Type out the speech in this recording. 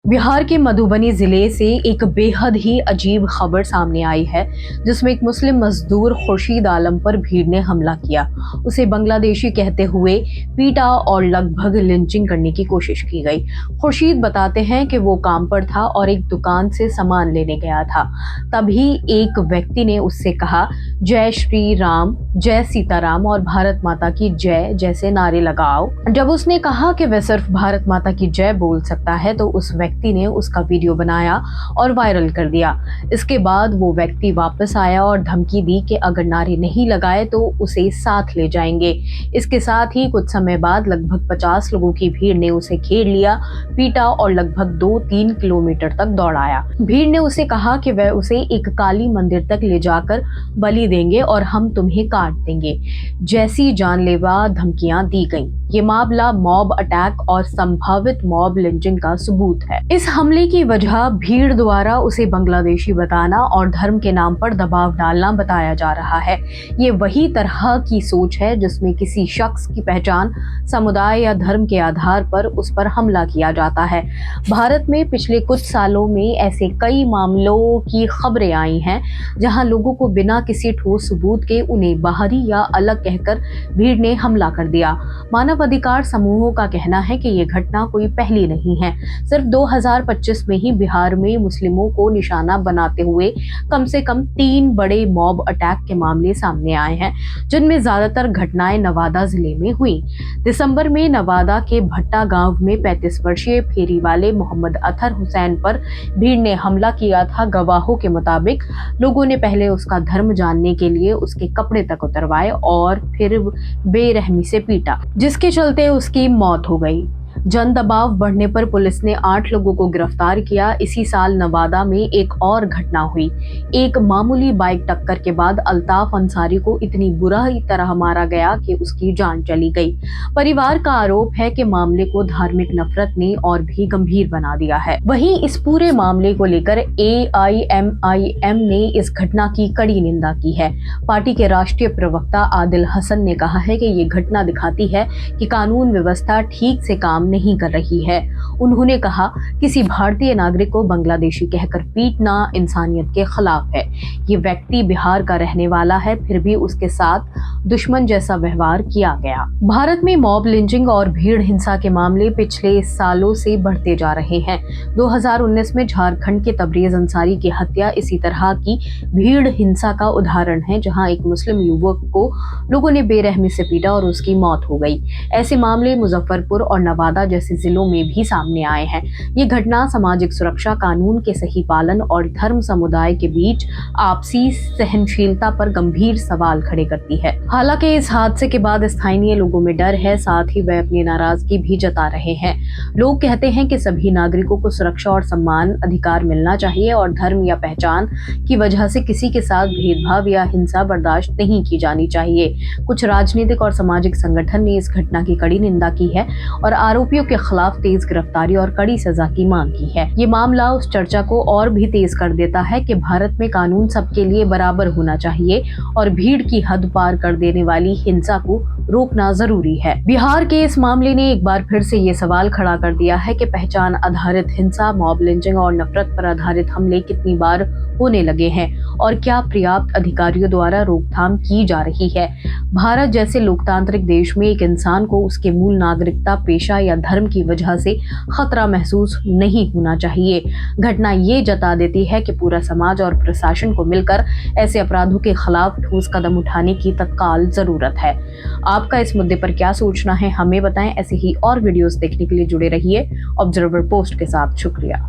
बिहार के मधुबनी जिले से एक बेहद ही अजीब खबर सामने आई है, जिसमें एक मुस्लिम मजदूर खुर्शीद आलम पर भीड़ ने हमला किया, उसे बांग्लादेशी कहते हुए पीटा और लगभग लिंचिंग करने की कोशिश की गई। खुर्शीद बताते हैं कि वो काम पर था और एक दुकान से सामान लेने गया था। तभी एक व्यक्ति ने उससे कहा, जय श्री राम, जय सीताराम और भारत माता की जय जैसे नारे लगाओ। जब उसने कहा कि वह सिर्फ भारत माता की जय बोल सकता है, तो उस व्यक्ति ने उसका वीडियो बनाया और वायरल कर दिया। इसके बाद वो व्यक्ति वापस आया और धमकी दी कि अगर नारे नहीं लगाए तो उसे साथ ले जाएंगे। इसके साथ ही कुछ समय बाद लगभग 50 लोगों की भीड़ ने उसे घेर लिया, पीटा और लगभग 2-3 किलोमीटर तक दौड़ाया। भीड़ ने उसे कहा कि वह उसे एक काली मंदिर तक ले जाकर बलि देंगे और हम तुम्हें काट देंगे जैसी जानलेवा धमकियां दी गईं। ये मामला मॉब अटैक और संभावित मॉब लिंचिंग का सबूत है। इस हमले की वजह भीड़ द्वारा उसे बांग्लादेशी बताना और धर्म के नाम पर दबाव डालना बताया जा रहा है। ये वही तरह की सोच है जिसमें किसी शख्स की पहचान, समुदाय या धर्म के आधार पर उस पर हमला किया जाता है। भारत में पिछले कुछ सालों में ऐसे कई मामलों की खबरें आई हैं, जहां लोगों को बिना किसी ठोस सबूत के उन्हें बाहरी या अलग कहकर भीड़ ने हमला कर दिया। मानव अधिकार समूहों का कहना है कि ये घटना कोई पहली नहीं है। सिर्फ 2025 में ही बिहार में मुस्लिमों को निशाना बनाते हुए कम से कम 3 बड़े मॉब अटैक के मामले सामने आए हैं, जिनमें ज्यादातर घटनाएं नवादा जिले में हुई। दिसंबर में नवादा के भट्टा गांव में 35 वर्षीय फेरी वाले मोहम्मद अतहर हुसैन पर भीड़ ने हमला किया था। गवाहों के मुताबिक लोगों ने पहले उसका धर्म जानने के लिए उसके कपड़े तक उतरवाए और फिर बेरहमी से पीटा, जिसके चलते उसकी मौत हो गई। जन दबाव बढ़ने पर पुलिस ने 8 लोगों को गिरफ्तार किया। इसी साल नवादा में एक और घटना हुई। एक मामूली बाइक टक्कर के बाद अल्ताफ अंसारी को इतनी बुरी तरह मारा गया कि उसकी जान चली गई। परिवार का आरोप है कि मामले को धार्मिक नफरत ने और भी गंभीर बना दिया है। वहीं इस पूरे मामले को लेकर AIMIM ने इस घटना की कड़ी निंदा की है। पार्टी के राष्ट्रीय प्रवक्ता आदिल हसन ने कहा है कि ये घटना दिखाती है कि कानून व्यवस्था ठीक से काम नहीं कर रही है। उन्होंने कहा, किसी भारतीय नागरिक को बांग्लादेशी कहकर पीटना इंसानियत के खिलाफ है। ये व्यक्ति बिहार का रहने वाला है, फिर भी उसके साथ दुश्मन जैसा व्यवहार किया गया। भारत में मॉब लिंचिंग और भीड़ हिंसा के मामले पिछले सालों से बढ़ते जा रहे हैं। 2019 में झारखंड के तबरेज अंसारी की हत्या इसी तरह की भीड़ हिंसा का उदाहरण है, जहां एक मुस्लिम युवक को लोगों ने बेरहमी से पीटा और उसकी मौत हो गई। ऐसे मामले मुजफ्फरपुर और नवादा जैसे जिलों में भी सामने आए हैं। ये घटना सामाजिक सुरक्षा, कानून के सही पालन और धर्म समुदाय के बीच आपसी सहनशीलता पर गंभीर सवाल खड़े करती है। हालांकि इस हादसे के बाद स्थानीय लोगों में डर है, साथ ही वह अपनी नाराजगी भी जता रहे हैं। लोग कहते हैं कि सभी नागरिकों को सुरक्षा और सम्मान अधिकार मिलना चाहिए और धर्म या पहचान की वजह से किसी के साथ भेदभाव या हिंसा बर्दाश्त नहीं की जानी चाहिए। कुछ राजनीतिक और सामाजिक संगठन ने इस घटना की कड़ी निंदा की है और आरोपियों के खिलाफ तेज गिरफ्तारी और कड़ी सजा की मांग की है। ये मामला उस चर्चा को और भी तेज कर देता है कि भारत में कानून सबके लिए बराबर होना चाहिए और भीड़ की हद पार कर देने वाली हिंसा को रोकना जरूरी है। बिहार के इस मामले ने एक बार फिर से ये सवाल खड़ा कर दिया है कि पहचान आधारित हिंसा, मॉब लिंचिंग और नफरत पर आधारित हमले कितनी बार होने लगे हैं और क्या पर्याप्त अधिकारियों द्वारा रोकथाम की जा रही है। भारत जैसे लोकतांत्रिक देश में एक इंसान को उसके मूल नागरिकता, पेशा या धर्म की वजह से खतरा महसूस नहीं होना चाहिए। घटना ये जता देती है कि पूरा समाज और प्रशासन को मिलकर ऐसे अपराधों के खिलाफ ठोस कदम उठाने की तत्काल जरूरत है। आपका इस मुद्दे पर क्या सोचना है, हमें बताएं। ऐसे ही और वीडियोस देखने के लिए जुड़े रहिए ऑब्जर्वर पोस्ट के साथ। शुक्रिया।